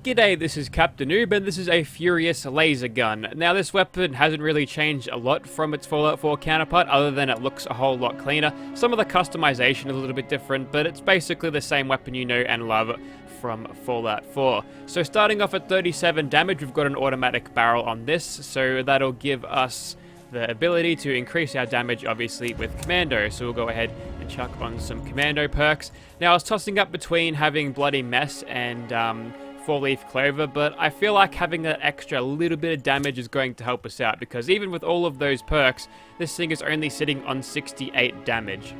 G'day, this is Captainoob, and this is a Furious Laser Gun. Now, this weapon hasn't really changed a lot from its Fallout 4 counterpart, other than it looks a whole lot cleaner. Some of the customization is a little bit different, but it's basically the same weapon you know and love from Fallout 4. So starting off at 37 damage, we've got an automatic barrel on this, so that'll give us the ability to increase our damage, obviously, with Commando. So we'll go ahead and chuck on some Commando perks. Now, I was tossing up between having Bloody Mess and Four-Leaf Clover, but I feel like having that extra little bit of damage is going to help us out, because even with all of those perks, this thing is only sitting on 68 damage.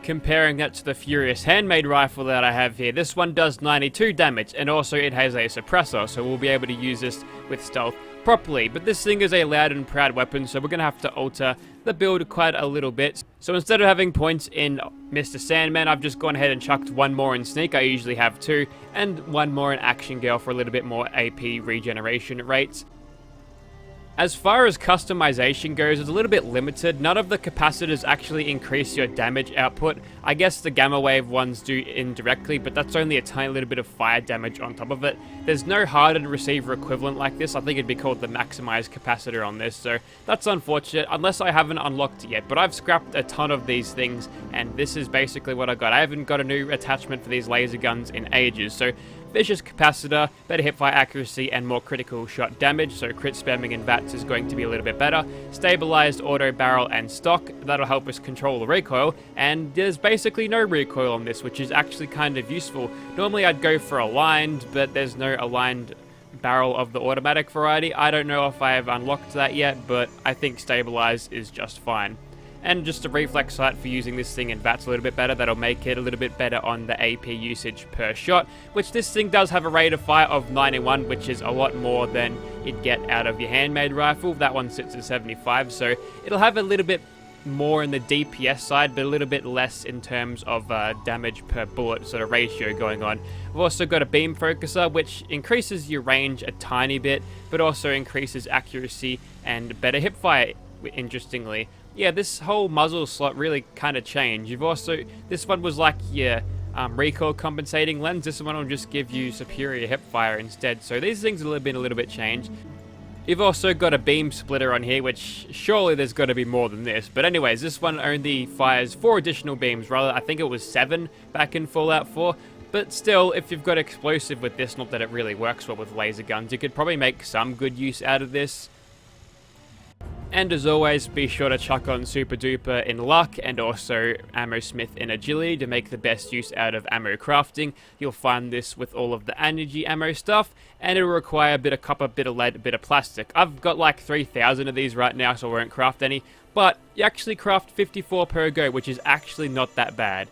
Comparing that to the Furious Handmade Rifle that I have here, this one does 92 damage, and also it has a suppressor, so we'll be able to use this with stealth properly. But this thing is a loud and proud weapon, so we're going to have to alter the build quite a little bit. So instead of having points in Mr. Sandman, I've just gone ahead and chucked one more in Sneak. I usually have two, and one more in Action Girl for a little bit more AP regeneration rates. As far as customization goes, it's a little bit limited. None of the capacitors actually increase your damage output. I guess the gamma wave ones do indirectly, but that's only a tiny little bit of fire damage on top of it. There's no hardened receiver equivalent like this. I think it'd be called the maximized capacitor on this, so that's unfortunate, unless I haven't unlocked it yet. But I've scrapped a ton of these things, and this is basically what I got. I haven't got a new attachment for these laser guns in ages, so Vicious Capacitor, better hipfire accuracy, and more critical shot damage, so crit spamming and VATS is going to be a little bit better. Stabilized auto barrel and stock, that'll help us control the recoil, and there's basically no recoil on this, which is actually kind of useful. Normally I'd go for aligned, but there's no aligned barrel of the automatic variety. I don't know if I have unlocked that yet, but I think stabilized is just fine. And just a reflex sight for using this thing in VATS a little bit better. That'll make it a little bit better on the AP usage per shot, which this thing does have a rate of fire of 91, which is a lot more than you'd get out of your handmade rifle. That one sits at 75, so it'll have a little bit more in the DPS side, but a little bit less in terms of damage per bullet sort of ratio going on. We've also got a beam focuser, which increases your range a tiny bit, but also increases accuracy and better hipfire, interestingly. Yeah, this whole muzzle slot really kind of changed. You've also, this one was like your recoil compensating lens. This one will just give you superior hipfire instead. So these things have been a little bit changed. You've also got a beam splitter on here, which surely there's got to be more than this. But anyways, this one only fires 4 additional beams, rather. I think it was 7 back in Fallout 4. But still, if you've got explosive with this, not that it really works well with laser guns, you could probably make some good use out of this. And as always, be sure to chuck on Super Duper in luck and also Ammo Smith in agility to make the best use out of ammo crafting. You'll find this with all of the energy ammo stuff, and it'll require a bit of copper, bit of lead, a bit of plastic. I've got like 3,000 of these right now, so I won't craft any, but you actually craft 54 per go, which is actually not that bad.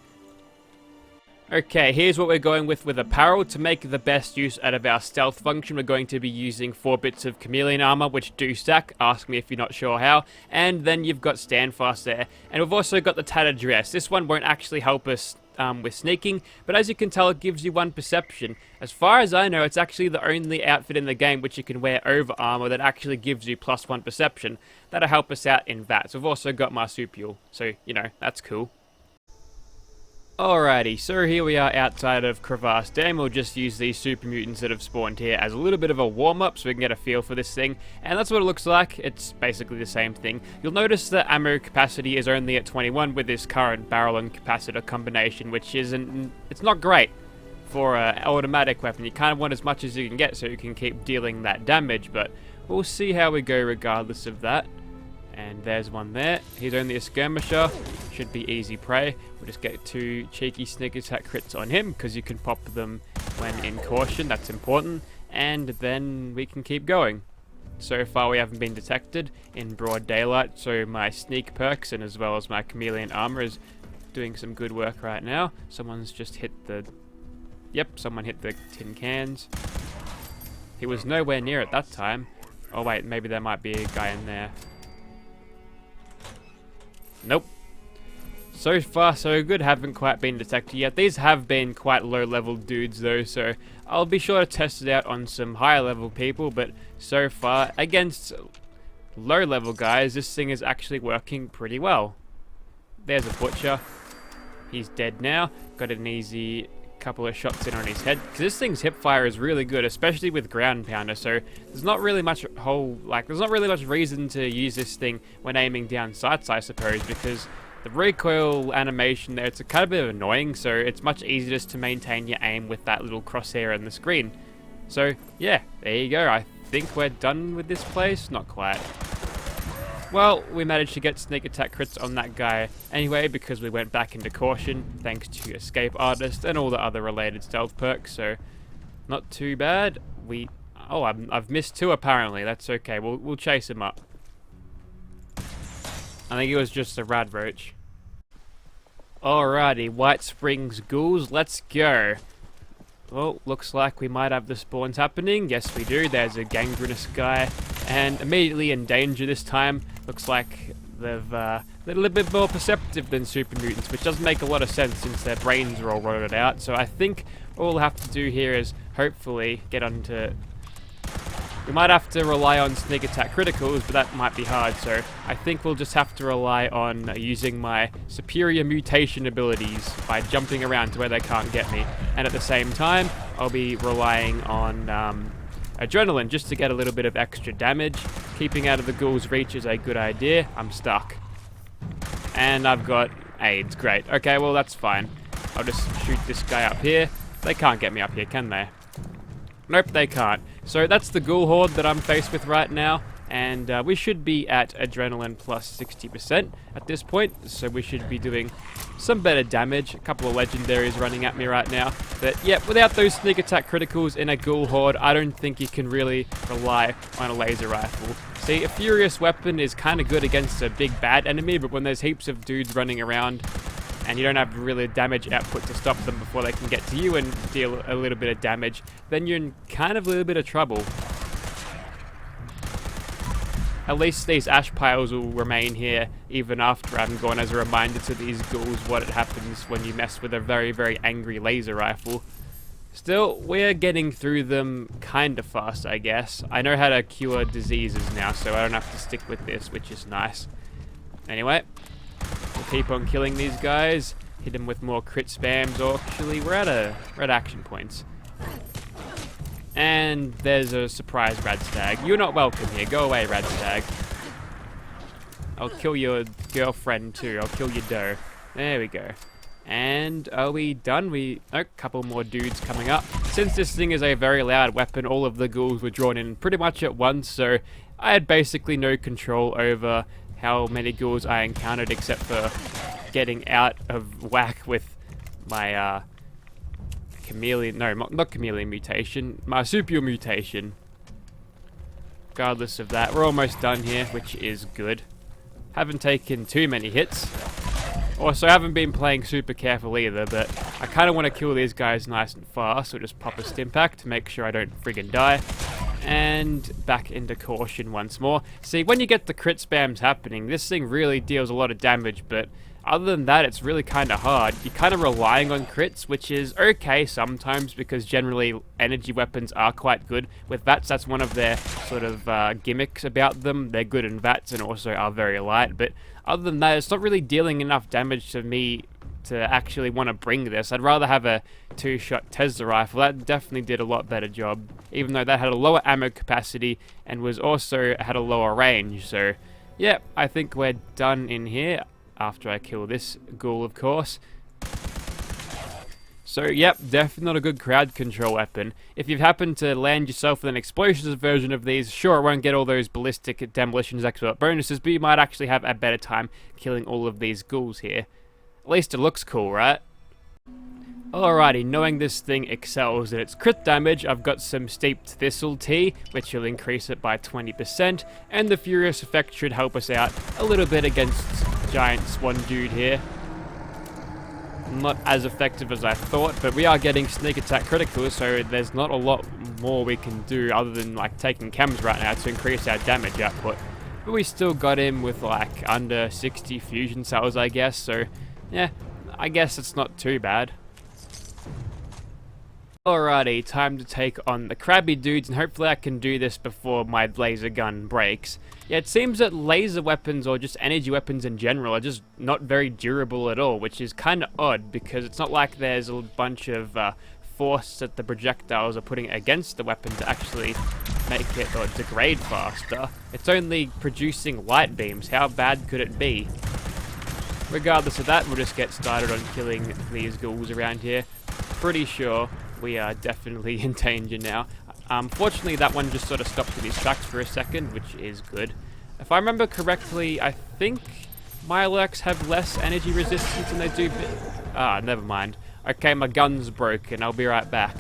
Okay, here's what we're going with apparel. To make the best use out of our stealth function, we're going to be using 4 bits of chameleon armor, which do stack. Ask me if you're not sure how. And then you've got standfast there. And we've also got the tattered dress. This one won't actually help us with sneaking, but as you can tell, it gives you 1 perception. As far as I know, it's actually the only outfit in the game which you can wear over armor that actually gives you +1 perception. That'll help us out in VATS. We've also got marsupial, so, you know, that's cool. Alrighty, so here we are outside of Crevasse Dam. We'll just use these super mutants that have spawned here as a little bit of a warm-up so we can get a feel for this thing. And that's what it looks like. It's basically the same thing. You'll notice the ammo capacity is only at 21 with this current barrel and capacitor combination, which isn't, it's not great for an automatic weapon. You kind of want as much as you can get so you can keep dealing that damage, but we'll see how we go regardless of that. And there's one there. He's only a skirmisher. Should be easy prey. We'll just get 2 cheeky sneak attack crits on him, because you can pop them when in caution. That's important. And then we can keep going. So far we haven't been detected in broad daylight, so my sneak perks and as well as my chameleon armor is doing some good work right now. Someone's just hit the... Yep, someone hit the tin cans. He was nowhere near at that time. Oh wait, maybe there might be a guy in there. Nope. So far so good, haven't quite been detected yet. These have been quite low level dudes though, so I'll be sure to test it out on some higher level people, but so far against low level guys, this thing is actually working pretty well. There's a butcher. He's dead now. Got an easy couple of shots in on his head, because this thing's hip fire is really good, especially with ground pounder. So there's not really much reason to use this thing when aiming down sights, I suppose, because the recoil animation there, it's a kind of bit annoying. So it's much easier just to maintain your aim with that little crosshair on the screen. So yeah, there you go. I think we're done with this place. Not quite. Well, we managed to get sneak attack crits on that guy anyway because we went back into caution thanks to Escape Artist and all the other related stealth perks, so not too bad. I've missed 2 apparently. That's okay. We'll chase him up. I think it was just a rad roach. Alrighty, White Springs ghouls, let's go. Well, looks like we might have the spawns happening. Yes, we do. There's a gangrenous guy, and immediately in danger this time. Looks like they're a little bit more perceptive than super mutants, which doesn't make a lot of sense since their brains are all rotted out. So I think all we'll have to do here is hopefully get onto... We might have to rely on sneak attack criticals, but that might be hard. So I think we'll just have to rely on using my superior mutation abilities by jumping around to where they can't get me. And at the same time, I'll be relying on adrenaline just to get a little bit of extra damage. Keeping out of the ghoul's reach is a good idea. I'm stuck. And I've got AIDS. Great. Okay, well, that's fine. I'll just shoot this guy up here. They can't get me up here, can they? Nope, they can't. So that's the ghoul horde that I'm faced with right now. And we should be at adrenaline plus 60% at this point. So we should be doing some better damage. A couple of legendaries running at me right now. But yeah, without those sneak attack criticals in a ghoul horde, I don't think you can really rely on a laser rifle. See, a furious weapon is kind of good against a big bad enemy, but when there's heaps of dudes running around and you don't have really damage output to stop them before they can get to you and deal a little bit of damage, then you're in kind of a little bit of trouble. At least these ash piles will remain here even after I'm gone, as a reminder to these ghouls what happens when you mess with a very, very angry laser rifle. Still, we're getting through them kind of fast, I guess. I know how to cure diseases now, so I don't have to stick with this, which is nice. Anyway, we'll keep on killing these guys, hit them with more crit spams, or actually, we're at action points. And there's a surprise Radstag. You're not welcome here. Go away, Radstag. I'll kill your girlfriend too. I'll kill your doe. There we go. And are we done? A couple more dudes coming up. Since this thing is a very loud weapon, all of the ghouls were drawn in pretty much at once, so I had basically no control over how many ghouls I encountered except for getting out of whack with my chameleon, no, not chameleon mutation, marsupial mutation. Regardless of that, we're almost done here, which is good. Haven't taken too many hits. Also, I haven't been playing super careful either, but I kind of want to kill these guys nice and fast, so just pop a stim pack to make sure I don't friggin' die. And back into caution once more. See, when you get the crit spams happening, this thing really deals a lot of damage, but other than that, it's really kind of hard. You're kind of relying on crits, which is okay sometimes because generally energy weapons are quite good. With VATS, that's one of their sort of gimmicks about them. They're good in VATS and also are very light, but other than that, it's not really dealing enough damage to me to actually want to bring this. I'd rather have a 2-shot Tesla rifle. That definitely did a lot better job, even though that had a lower ammo capacity and was also had a lower range. So yeah, I think we're done in here. After I kill this ghoul, of course. So, yep, definitely not a good crowd control weapon. If you've happened to land yourself with an explosives version of these, sure, it won't get all those ballistic demolitions expert bonuses, but you might actually have a better time killing all of these ghouls here. At least it looks cool, right? Alrighty, knowing this thing excels at its crit damage, I've got some Steeped Thistle tea, which will increase it by 20%, and the Furious effect should help us out a little bit against giant swan dude here. Not as effective as I thought, but we are getting sneak attack critical, so there's not a lot more we can do other than like taking chems right now to increase our damage output. But we still got him with like under 60 fusion cells, I guess, so yeah, I guess it's not too bad. Alrighty, time to take on the crabby dudes, and hopefully I can do this before my laser gun breaks. Yeah, it seems that laser weapons, or just energy weapons in general, are just not very durable at all, which is kind of odd, because it's not like there's a bunch of force that the projectiles are putting against the weapon to actually make it or degrade faster. It's only producing light beams. How bad could it be? Regardless of that, we'll just get started on killing these ghouls around here. Pretty sure we are definitely in danger now. Fortunately, that one just sort of stopped in his tracks for a second, which is good. If I remember correctly, I think Mirelurks have less energy resistance than they do... never mind. Okay, my gun's broken. I'll be right back.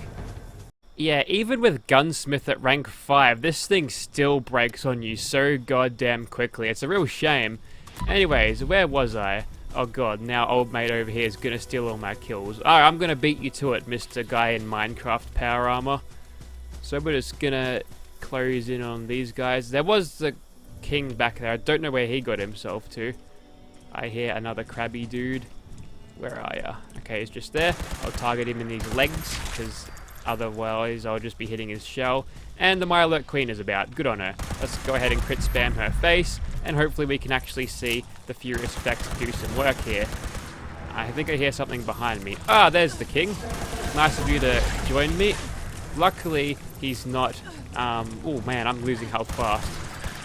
Yeah, even with Gunsmith at rank 5, this thing still breaks on you so goddamn quickly. It's a real shame. Anyways, where was I? Oh god, now old mate over here is gonna steal all my kills. Alright, I'm gonna beat you to it, Mr. Guy in Minecraft power armor. So we're just gonna close in on these guys. There was the king back there. I don't know where he got himself to. I hear another crabby dude. Where are ya? Okay, he's just there. I'll target him in these legs, because otherwise I'll just be hitting his shell. And the Mirelurk Queen is about. Good on her. Let's go ahead and crit spam her face, and hopefully we can actually see the Furious Effects do some work here. I think I hear something behind me. Ah, there's the king. Nice of you to join me. Luckily, he's not... oh man, I'm losing health fast.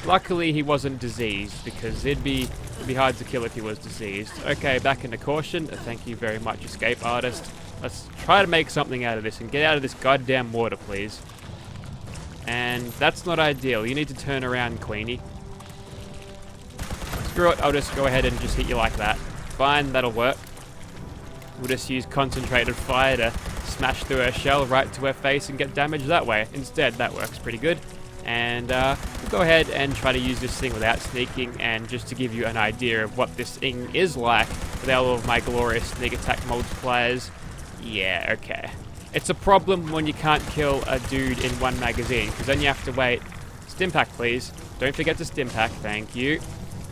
Luckily, he wasn't diseased, because it'd be hard to kill if he was diseased. Okay, back into caution. Thank you very much, escape artist. Let's try to make something out of this and get out of this goddamn water, please. And that's not ideal. You need to turn around, Queenie. Screw it, I'll just go ahead and just hit you like that. Fine, that'll work. We'll just use concentrated fire to smash through her shell right to her face and get damage that way. Instead, that works pretty good. And we'll go ahead and try to use this thing without sneaking, and just to give you an idea of what this thing is like with all of my glorious sneak attack multipliers. Yeah, okay. It's a problem when you can't kill a dude in one magazine, because then you have to wait. Stimpack, please. Don't forget to stimpack, thank you.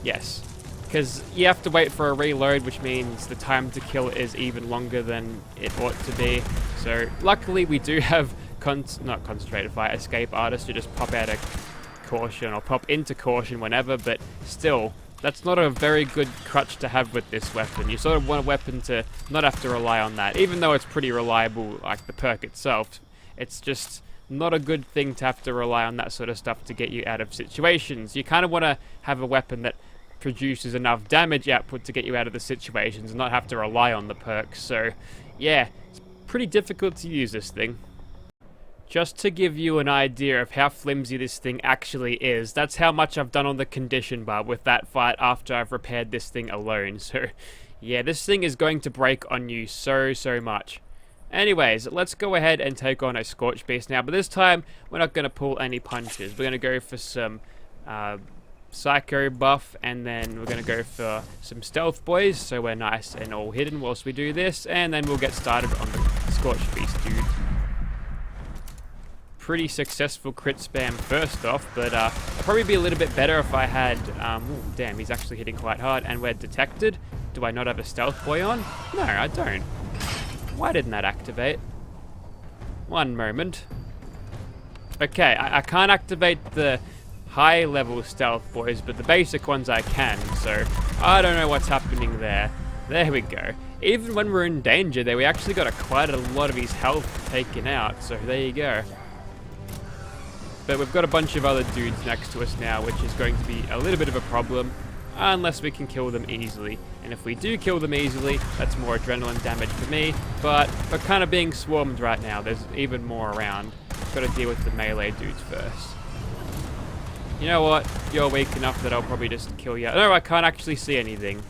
Yes. Because you have to wait for a reload, which means the time to kill is even longer than it ought to be. So, luckily we do have not concentrated fire, escape artists to just pop out of caution, or pop into caution whenever, but still, that's not a very good crutch to have with this weapon. You sort of want a weapon to not have to rely on that, even though it's pretty reliable, like the perk itself. It's just not a good thing to have to rely on that sort of stuff to get you out of situations. You kind of want to have a weapon that produces enough damage output to get you out of the situations and not have to rely on the perks. So, yeah, it's pretty difficult to use this thing. Just to give you an idea of how flimsy this thing actually is, that's how much I've done on the condition bar with that fight after I've repaired this thing alone. So, yeah, this thing is going to break on you so much. Anyways, let's go ahead and take on a Scorch Beast now, but this time we're not going to pull any punches. We're going to go for some Psycho buff, and then we're going to go for some Stealth Boys, so we're nice and all hidden whilst we do this, and then we'll get started on the Scorch Beast dude. Pretty successful crit spam first off, but it'd probably be a little bit better if I had... ooh, damn, he's actually hitting quite hard, and we're detected. Do I not have a Stealth Boy on? No, I don't. Why didn't that activate? One moment. Okay, I can't activate the high level Stealth Boys, but the basic ones I can, so I don't know what's happening there. There we go. Even when we're in danger there, we actually got quite a lot of his health taken out, so there you go. But we've got a bunch of other dudes next to us now, which is going to be a little bit of a problem, unless we can kill them easily. And if we do kill them easily, that's more adrenaline damage for me, but we're kind of being swarmed right now. There's even more around. Got to deal with the melee dudes first. You know what? You're weak enough that I'll probably just kill you. No, I can't actually see anything.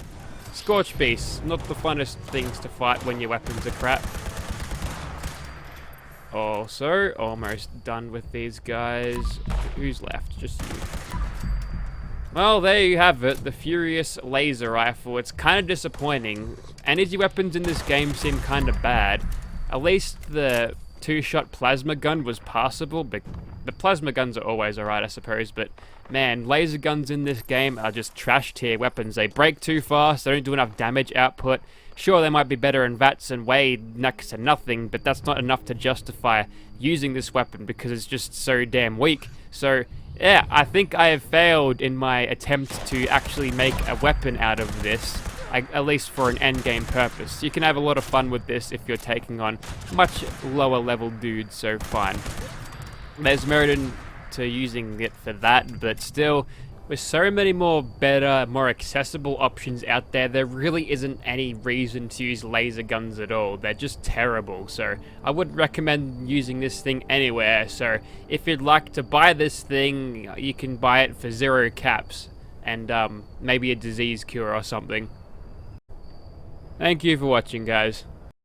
Scorch Beasts, not the funnest things to fight when your weapons are crap. Also, almost done with these guys. Who's left? Just you. Well, there you have it, the Furious Laser Rifle. It's kind of disappointing. Energy weapons in this game seem kind of bad. At least the two-shot plasma gun was passable, but The plasma guns are always alright, I suppose, but man, laser guns in this game are just trash tier weapons. They break too fast, they don't do enough damage output. Sure, they might be better in VATS and weigh next to nothing, but that's not enough to justify using this weapon because it's just so damn weak. So, yeah, I think I have failed in my attempt to actually make a weapon out of this, at least for an endgame purpose. You can have a lot of fun with this if you're taking on much lower level dudes, so fine. There's merit into using it for that, but still, with so many more better, more accessible options out there, there really isn't any reason to use laser guns at all. They're just terrible, so I wouldn't recommend using this thing anywhere. So if you'd like to buy this thing, you can buy it for 0 caps and maybe a disease cure or something. Thank you for watching, guys.